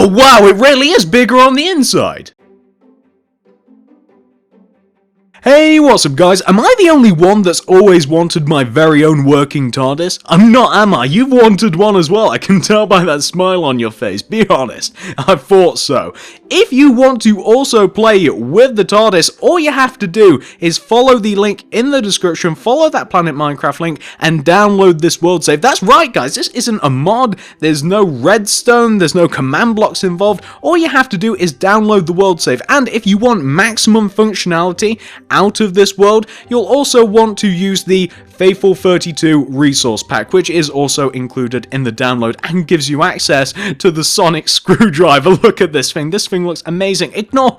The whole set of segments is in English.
Oh wow, it really is bigger on the inside. Hey, what's up guys? Am I the only one that's always wanted my very own working TARDIS? I'm not, am I? You've wanted one as well, I can tell by that smile on your face, be honest. I thought so. If you want to also play with the TARDIS, all you have to do is follow the link in the description, follow that Planet Minecraft link, and download this world save. That's right guys, this isn't a mod, there's no redstone, there's no command blocks involved. All you have to do is download the world save, and if you want maximum functionality out of this world, you'll also want to use the Faithful 32 resource pack, which is also included in the download and gives you access to the sonic screwdriver. Look at this thing looks amazing. Ignore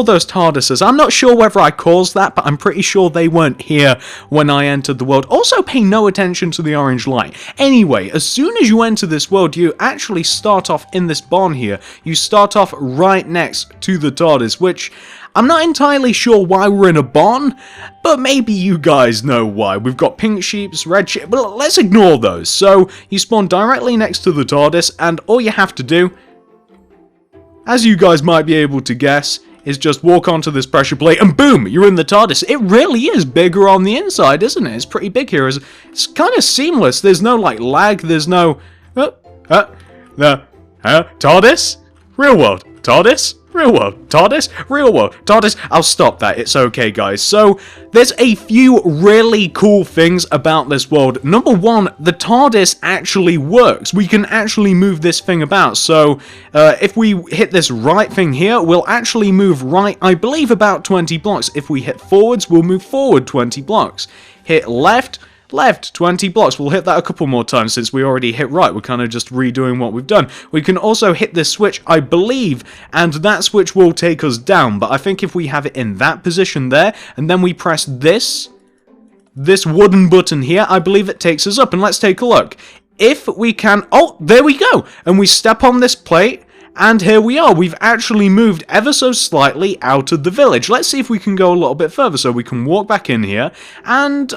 those TARDISes. I'm not sure whether I caused that, but I'm pretty sure they weren't here when I entered the world. Also pay no attention to the orange light. Anyway, as soon as you enter this world, you actually start off in this barn here. You start off right next to the TARDIS, which I'm not entirely sure why we're in a barn, but maybe you guys know why. We've got pink sheeps, red sheep, but let's ignore those. So, you spawn directly next to the TARDIS, and all you have to do, as you guys might be able to guess, is just walk onto this pressure plate, and boom, you're in the TARDIS. It really is bigger on the inside, isn't it? It's pretty big here. It's kind of seamless. There's no, like, lag. There's no... TARDIS? Real world. TARDIS? Real world. TARDIS? Real world. TARDIS? I'll stop that. It's okay, guys. So, there's a few really cool things about this world. Number one, the TARDIS actually works. We can actually move this thing about. So, if we hit this right thing here, we'll actually move right, I believe, about 20 blocks. If we hit forwards, we'll move forward 20 blocks. Hit left, 20 blocks. We'll hit that a couple more times since we already hit right. We're kind of just redoing what we've done. We can also hit this switch, I believe, and that switch will take us down. But I think if we have it in that position there, and then we press this wooden button here, I believe it takes us up. And let's take a look. If we can... Oh, there we go! And we step on this plate, and here we are. We've actually moved ever so slightly out of the village. Let's see if we can go a little bit further. So we can walk back in here, and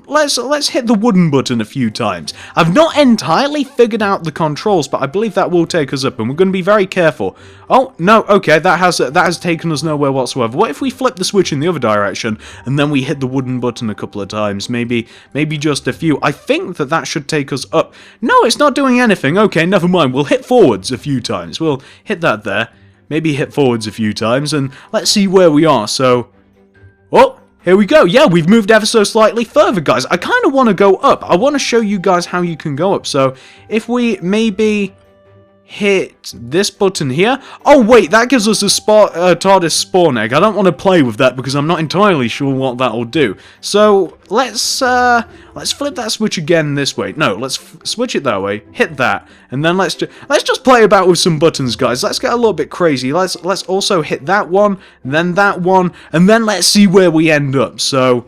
let's hit the wooden button a few times. I've not entirely figured out the controls, but I believe that will take us up, and we're going to be very careful. Oh no, okay, that has taken us nowhere whatsoever. What if we flip the switch in the other direction, and then we hit the wooden button a couple of times? Maybe just a few. I think that should take us up. No, it's not doing anything. Okay, never mind. We'll hit forwards a few times. We'll hit that there, maybe hit forwards a few times, and let's see where we are. So, oh, here we go. Yeah, we've moved ever so slightly further, guys. I kind of want to go up. I want to show you guys how you can go up. So, if we maybe hit this button here. Oh wait, that gives us a TARDIS spawn egg. I don't want to play with that because I'm not entirely sure what that'll do. So let's flip that switch again this way. No, let's switch it that way. Hit that, and then let's just play about with some buttons, guys. Let's get a little bit crazy. Let's also hit that one, then that one, and then let's see where we end up. So,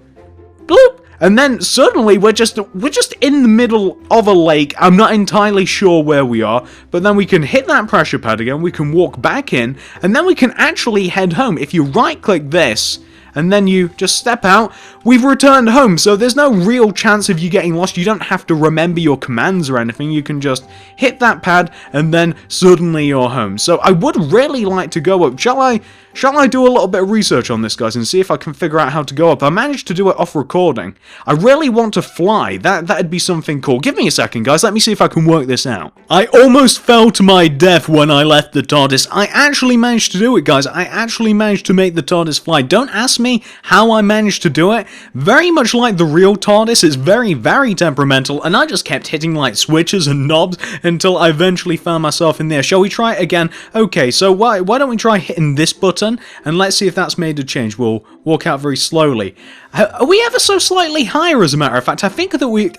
bloop. And then suddenly we're just in the middle of a lake. I'm not entirely sure where we are, but then we can hit that pressure pad again, we can walk back in, and then we can actually head home. If you right click this, and then you just step out, we've returned home. So there's no real chance of you getting lost. You don't have to remember your commands or anything. You can just hit that pad, and then suddenly you're home. So I would really like to go up. Shall I do a little bit of research on this, guys, and see if I can figure out how to go up? I managed to do it off recording. I really want to fly. That'd be something cool. Give me a second, guys. Let me see if I can work this out. I almost fell to my death when I left the TARDIS. I actually managed to do it, guys. I actually managed to make the TARDIS fly. Don't ask me how I managed to do it. Very much like the real TARDIS, it's very, very temperamental, and I just kept hitting like switches and knobs until I eventually found myself in there. Shall we try it again? Okay, so why don't we try hitting this button? And let's see if that's made a change. We'll walk out very slowly. Are we ever so slightly higher, as a matter of fact? I think that we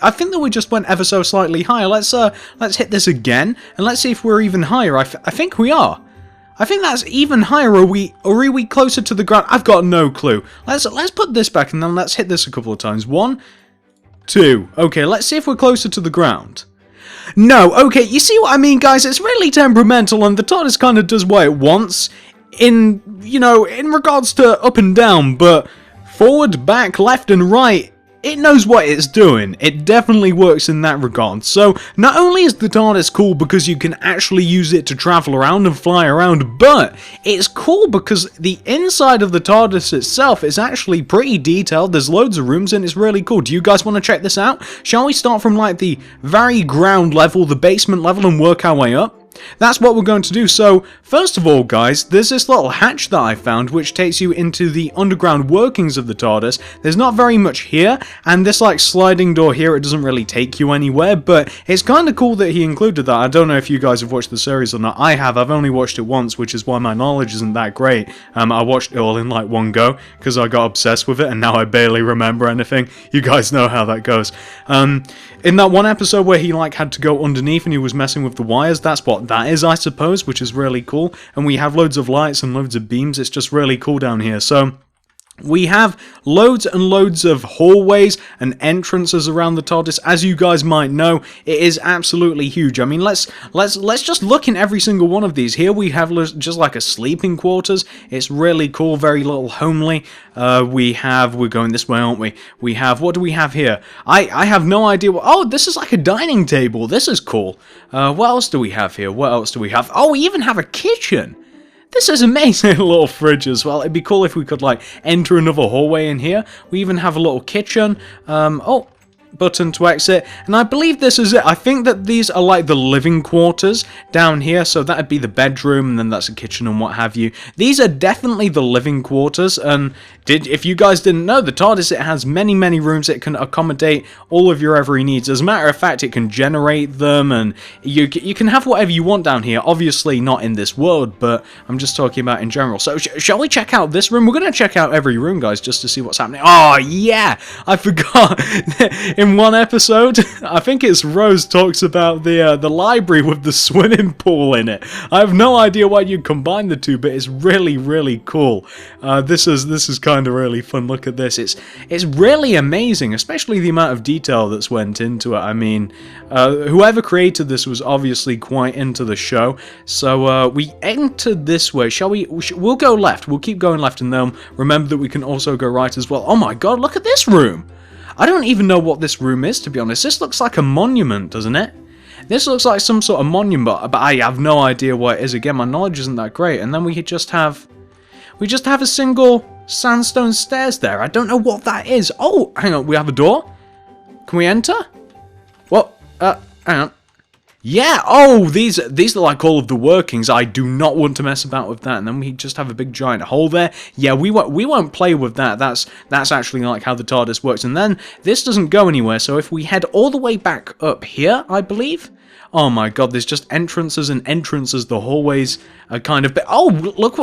just went ever so slightly higher. Let's hit this again, and let's see if we're even higher. I think we are. I think that's even higher. Are we closer to the ground? I've got no clue. Let's put this back, and then let's hit this a couple of times. 1, 2. Okay, let's see if we're closer to the ground. No, okay, you see what I mean, guys? It's really temperamental, and the TARDIS kind of does what it wants in regards to up and down, but forward, back, left, and right, it knows what it's doing. It definitely works in that regard. So, not only is the TARDIS cool because you can actually use it to travel around and fly around, but it's cool because the inside of the TARDIS itself is actually pretty detailed. There's loads of rooms and it's really cool. Do you guys want to check this out? Shall we start from like the very ground level, the basement level, and work our way up? That's what we're going to do. So, first of all, guys, there's this little hatch that I found which takes you into the underground workings of the TARDIS. There's not very much here, and this like sliding door here, it doesn't really take you anywhere, but it's kind of cool that he included that. I don't know if you guys have watched the series or not. I have. I've only watched it once, which is why my knowledge isn't that great. I watched it all in like one go because I got obsessed with it, and now I barely remember anything. You guys know how that goes. In that one episode where he like had to go underneath and he was messing with the wires, that's what that is, I suppose, which is really cool. And we have loads of lights and loads of beams. It's just really cool down here. So we have loads and loads of hallways and entrances around the TARDIS. As you guys might know, it is absolutely huge. I mean, let's just look in every single one of these. Here we have just like a sleeping quarters. It's really cool, very little homely. We're going this way, aren't we? We have, what do we have here? I have no idea what, oh, this is like a dining table. This is cool. What else do we have here? What else do we have? Oh, we even have a kitchen. This is amazing. A little fridge as well. It'd be cool if we could like enter another hallway in here. We even have a little kitchen. Oh, button to exit, and I believe this is it. I think that these are like the living quarters down here, so that'd be the bedroom, and then that's a kitchen and what have you. These are definitely the living quarters, and if you guys didn't know, the TARDIS, it has many rooms. It can accommodate all of your every needs. As a matter of fact, it can generate them, and you can have whatever you want down here. Obviously not in this world, but I'm just talking about in general. So shall we check out this room? We're going to check out every room, guys, just to see what's happening. Oh yeah, I forgot. In one episode, I think it's Rose talks about the library with the swimming pool in it. I have no idea why you combine the two, but it's really cool. This is kind of really fun. Look at this. It's really amazing, especially the amount of detail that's went into it. I mean, whoever created this was obviously quite into the show. So we entered this way. Shall we? We'll go left. We'll keep going left, and then remember that we can also go right as well. Oh my god, look at this room. I don't even know what this room is, to be honest. This looks like a monument, doesn't it? This looks like some sort of monument, but I have no idea what it is. Again, my knowledge isn't that great. And then we just have a single sandstone stairs there. I don't know what that is. Oh, hang on, we have a door? Can we enter? What? Hang on. Yeah, oh, these are like all of the workings. I do not want to mess about with that. And then we just have a big giant hole there. Yeah, we won't play with that. That's actually like how the TARDIS works. And then this doesn't go anywhere. So if we head all the way back up here, I believe. Oh my god, there's just entrances and entrances. The hallways are kind of... Oh, look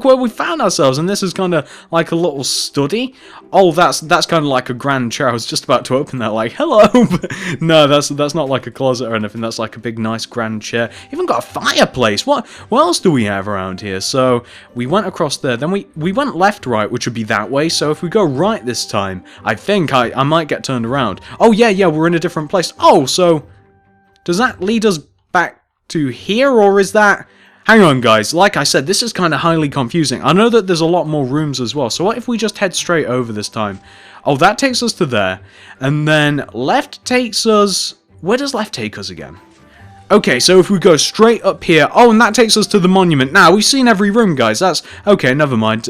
where we found ourselves. And this is kind of like a little study. Oh, that's kind of like a grand chair. I was just about to open that like, hello. No, that's not like a closet or anything. That's like a big, nice grand chair. Even got a fireplace. What else do we have around here? So we went across there. Then we went left, right, which would be that way. So if we go right this time, I think I might get turned around. Oh, yeah, we're in a different place. Oh, so... does that lead us back to here, or is that... Hang on, guys. Like I said, this is kind of highly confusing. I know that there's a lot more rooms as well, so what if we just head straight over this time? Oh, that takes us to there. And then left takes us... where does left take us again? Okay, so if we go straight up here... oh, and that takes us to the monument. Now, we've seen every room, guys. That's... okay, never mind.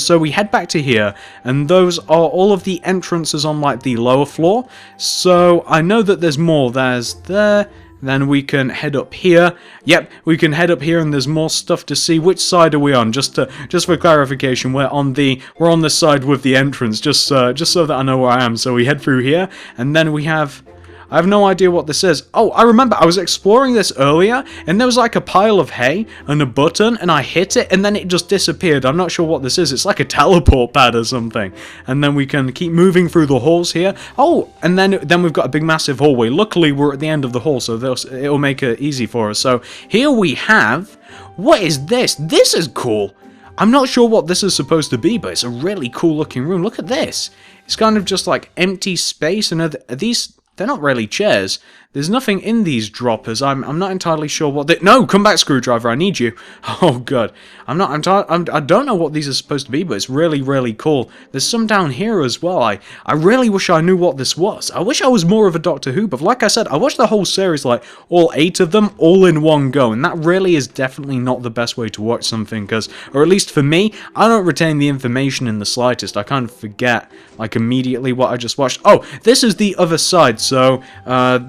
So we head back to here, and those are all of the entrances on, like, the lower floor. So I know that there's more. There's there... then we can head up here. Yep, we can head up here, and there's more stuff to see. Which side are we on? Just for clarification, we're on the side with the entrance. Just so that I know where I am. So we head through here, and then we have... I have no idea what this is. Oh, I remember I was exploring this earlier, and there was like a pile of hay and a button, and I hit it, and then it just disappeared. I'm not sure what this is. It's like a teleport pad or something. And then we can keep moving through the halls here. Oh, and then we've got a big massive hallway. Luckily, we're at the end of the hall, so it'll make it easy for us. So here we have... what is this? This is cool. I'm not sure what this is supposed to be, but it's a really cool looking room. Look at this. It's kind of just like empty space, and are these... they're not really chairs. There's nothing in these droppers. I'm not entirely sure what they... No, come back, screwdriver. I need you. Oh, God. I don't know what these are supposed to be, but it's really, really cool. There's some down here as well. I really wish I knew what this was. I wish I was more of a Doctor Who, but like I said, I watched the whole series, like, all 8 of them, all in one go, and that really is definitely not the best way to watch something, because, or at least for me, I don't retain the information in the slightest. I kind of forget, like, immediately what I just watched. Oh, this is the other side, so,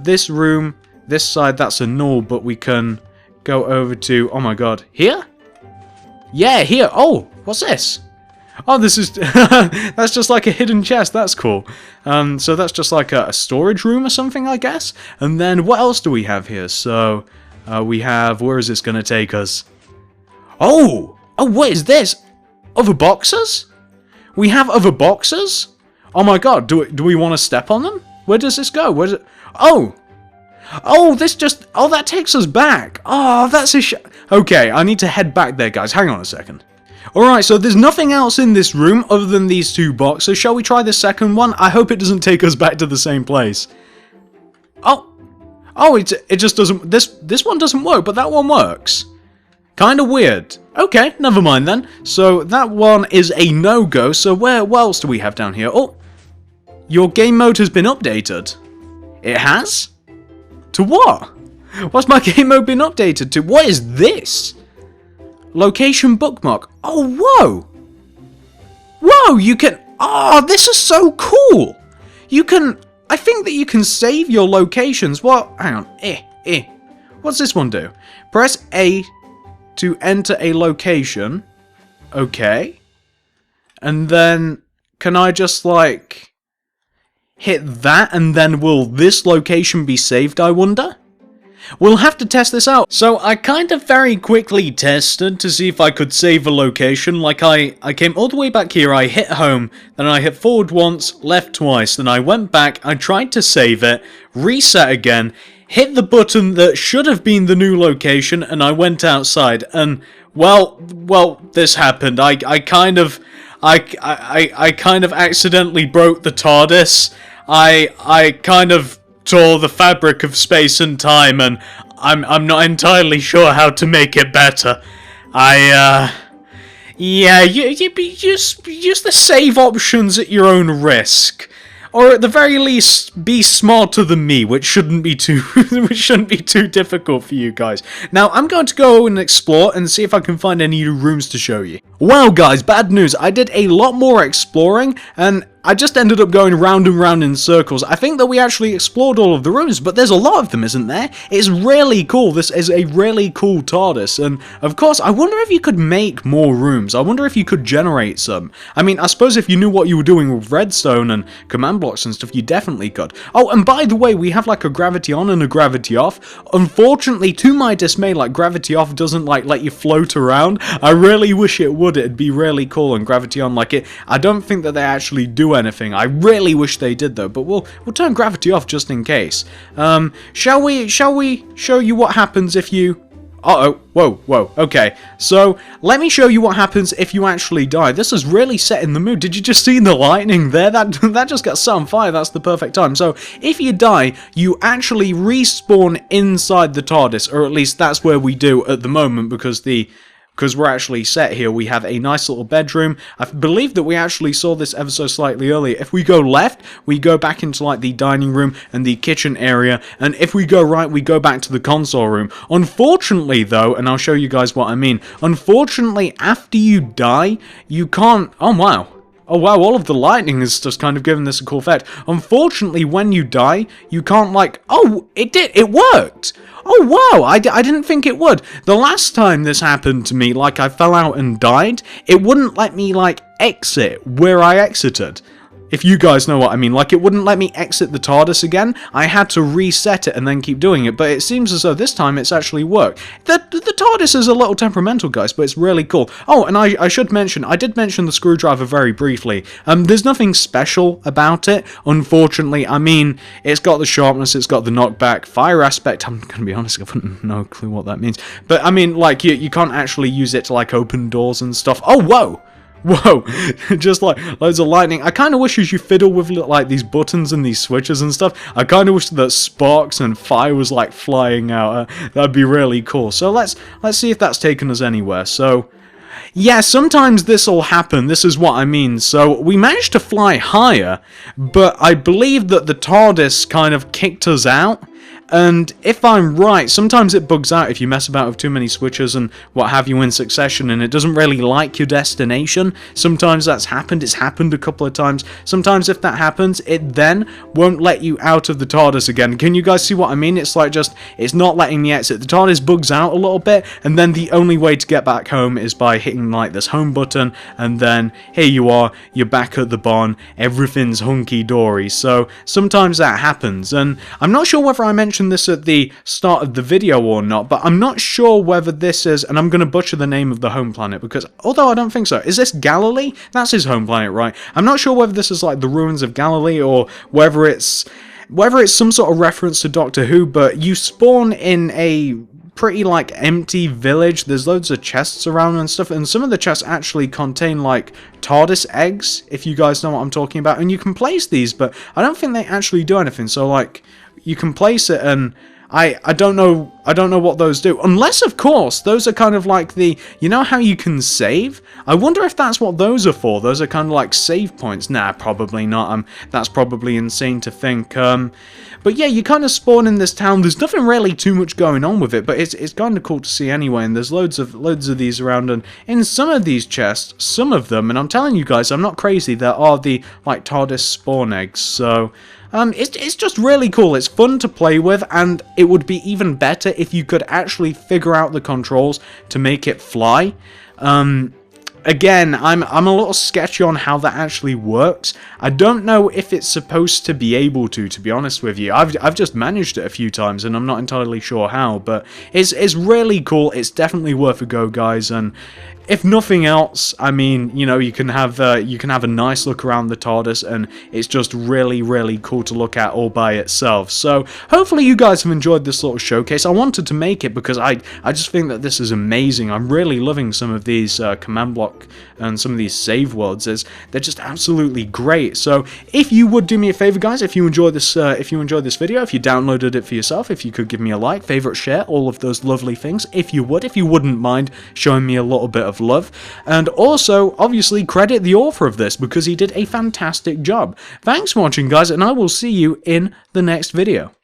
this room, this side, that's a null, but we can go over to, oh my god, here? Yeah, here. Oh, what's this? Oh, this is, that's just like a hidden chest, that's cool. So that's just like a storage room or something, I guess? And then, what else do we have here? So, we have, where is this going to take us? Oh, what is this? Other boxes? We have other boxes? Oh my god, do we want to step on them? Where does this go? Where does it... Oh, this just... Oh, that takes us back. Oh, that's a Okay, I need to head back there, guys. Hang on a second. Alright, so there's nothing else in this room other than these 2 boxes. Shall we try the second one? I hope it doesn't take us back to the same place. Oh, it just doesn't... This one doesn't work, but that one works. Kind of weird. Okay, never mind then. So that one is a no-go. So what else do we have down here? Oh, your game mode has been updated. It has? To what? What's my game mode been updated to? What is this? Location bookmark. Oh, whoa. Whoa, you can... Oh, this is so cool. You can... I think that you can save your locations. What? Hang on. What's this one do? Press A to enter a location. Okay. And then, can I just, like... hit that, and then will this location be saved, I wonder? We'll have to test this out. So I kind of very quickly tested to see if I could save a location. Like I came all the way back here, I hit home, then I hit forward once, left twice, then I went back, I tried to save it, reset again, hit the button that should have been the new location, and I went outside, and well, this happened. I kind of accidentally broke the Tardis. I kind of tore the fabric of space and time, and I'm not entirely sure how to make it better. Yeah, you use the save options at your own risk. Or at the very least, be smarter than me, which shouldn't be too difficult for you guys. Now, I'm going to go and explore and see if I can find any new rooms to show you. Well, guys, bad news. I did a lot more exploring, and I just ended up going round and round in circles. I think that we actually explored all of the rooms, but there's a lot of them, isn't there? It's really cool. This is a really cool TARDIS, and of course, I wonder if you could make more rooms. I wonder if you could generate some. I mean, I suppose if you knew what you were doing with redstone and command blocks and stuff, you definitely could. Oh, and by the way, we have like a gravity on and a gravity off. Unfortunately, to my dismay, like gravity off doesn't like let you float around. I really wish it would. It'd be really cool. And gravity on, like it, I don't think that they actually do anything. I really wish they did though, but we'll turn gravity off just in case. Shall we show you what happens if you... Uh-oh, whoa, okay. So, let me show you what happens if you actually die. This is really setting the mood. Did you just see the lightning there? That just got set on fire. That's the perfect time. So, if you die, you actually respawn inside the TARDIS, or at least that's where we do at the moment, because we're actually set here. We have a nice little bedroom. I believe that we actually saw this ever so slightly earlier. If we go left, we go back into like the dining room and the kitchen area, and if we go right, we go back to the console room. Unfortunately though, and I'll show you guys what I mean, unfortunately after you die, you can't... Oh wow, all of the lightning is just kind of giving this a cool effect. Unfortunately, when you die, you can't like... Oh, it worked! Oh wow, I didn't think it would. The last time this happened to me, like I fell out and died, it wouldn't let me like exit where I exited. If you guys know what I mean, like it wouldn't let me exit the TARDIS again. I had to reset it and then keep doing it, but it seems as though this time it's actually worked. The TARDIS is a little temperamental, guys, but it's really cool. Oh, and I should mention, I did mention the screwdriver very briefly. There's nothing special about it, unfortunately. I mean, it's got the sharpness, it's got the knockback, fire aspect. I'm gonna be honest, I've no clue what that means. But I mean, like, you can't actually use it to like open doors and stuff. Oh, whoa! Whoa, just like loads of lightning. I kind of wish as you fiddle with like these buttons and these switches and stuff, I kind of wish that sparks and fire was like flying out. That'd be really cool. So let's see if that's taken us anywhere. So yeah, sometimes this will happen. This is what I mean. So we managed to fly higher, but I believe that the TARDIS kind of kicked us out. And if I'm right, sometimes it bugs out if you mess about with too many switches and what have you in succession, and it doesn't really like your destination. Sometimes that's happened. It's happened a couple of times. Sometimes if that happens, it then won't let you out of the TARDIS again. Can you guys see what I mean? It's like just, it's not letting me exit. The TARDIS bugs out a little bit, and then the only way to get back home is by hitting like this home button, and then here you are, you're back at the barn, everything's hunky-dory. So sometimes that happens, and I'm not sure whether I mentioned this at the start of the video or not, but I'm not sure whether this is, and I'm going to butcher the name of the home planet, because although I don't think so, is this Galilee? That's his home planet, right? I'm not sure whether this is like the ruins of Galilee or whether it's some sort of reference to Doctor Who, but you spawn in a pretty like empty village. There's loads of chests around and stuff, and some of the chests actually contain like TARDIS eggs, if you guys know what I'm talking about, and you can place these, but I don't think they actually do anything. So like you can place it, and I don't know what those do, unless of course those are kind of like the, you know how you can save? I wonder if that's what those are for. Those are kind of like save points. Nah, probably not. That's probably insane to think. But yeah, you kind of spawn in this town. There's nothing really too much going on with it, but it's kind of cool to see anyway. And there's loads of these around, and in some of these chests, some of them, and I'm telling you guys, I'm not crazy, there are the like TARDIS spawn eggs. So it's just really cool. It's fun to play with, and it would be even better if you could actually figure out the controls to make it fly. Again, I'm a little sketchy on how that actually works. I don't know if it's supposed to be able to be honest with you. I've just managed it a few times, and I'm not entirely sure how, but it's really cool. It's definitely worth a go, guys, and if nothing else, I mean, you know, you can have a nice look around the TARDIS, and it's just really, really cool to look at all by itself. So hopefully you guys have enjoyed this little showcase. I wanted to make it because I just think that this is amazing. I'm really loving some of these command block and some of these save worlds. They're just absolutely great. So if you would do me a favor, guys, if you enjoyed this video, if you downloaded it for yourself, if you could give me a like, favorite, share, all of those lovely things, if you wouldn't mind showing me a little bit of love. And also, obviously, credit the author of this because he did a fantastic job. Thanks for watching, guys, and I will see you in the next video.